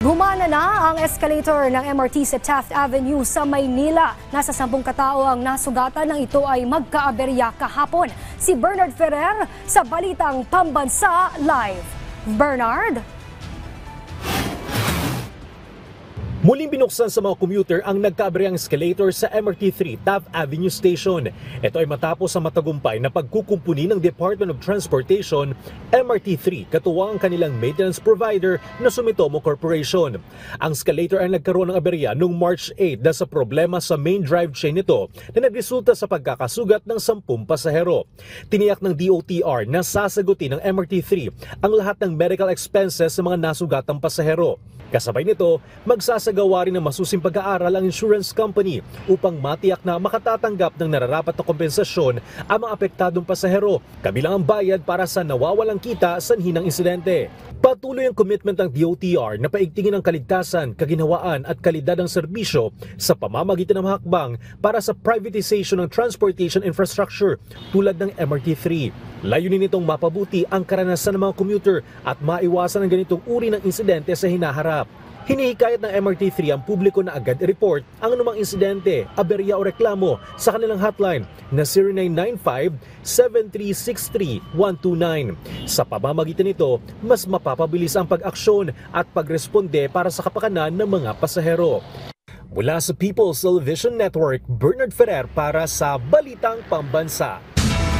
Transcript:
Gumana na ang escalator ng MRT sa Taft Avenue sa Maynila. Nasa 10 katao ang nasugatan nang ito ay magkaaberya kahapon. Si Bernard Ferrer sa Balitang Pambansa Live. Bernard? Muling binuksan sa mga commuter ang nagkaaberyang escalator sa MRT3 Taft Avenue Station. Ito ay matapos sa matagumpay na pagkukumpuni ng Department of Transportation, MRT3, katuwang ang kanilang maintenance provider na Sumitomo Corporation. Ang escalator ay nagkaroon ng aberya noong March 8 dahil sa problema sa main drive chain nito na nagresulta sa pagkakasugat ng 10 pasahero. Tiniyak ng DOTR na sasagutin ng MRT3 ang lahat ng medical expenses sa mga nasugatang pasahero. Kasabay nito, magsasagawa rin ng masusing pag-aaral ang insurance company upang matiyak na makatatanggap ng nararapat na kompensasyon ang mga apektadong pasahero, kabilang ang bayad para sa nawawalang kita sanhi ng insidente. Patuloy ang commitment ng DOTR na paigtingin ang kaligtasan, kaginhawaan at kalidad ng serbisyo sa pamamagitan ng hakbang para sa privatization ng transportation infrastructure tulad ng MRT3. Layunin nitong mapabuti ang karanasan ng mga commuter at maiwasan ang ganitong uri ng insidente sa hinaharap. Hinihikayat ng MRT3 ang publiko na agad i-report ang anumang insidente, aberya o reklamo sa kanilang hotline na 0995-7363-129. Sa pamamagitan nito, mas mapapabilis ang pag-aksyon at pagresponde para sa kapakanan ng mga pasahero. Mula sa People's Television Network, Bernard Ferrer para sa Balitang Pambansa.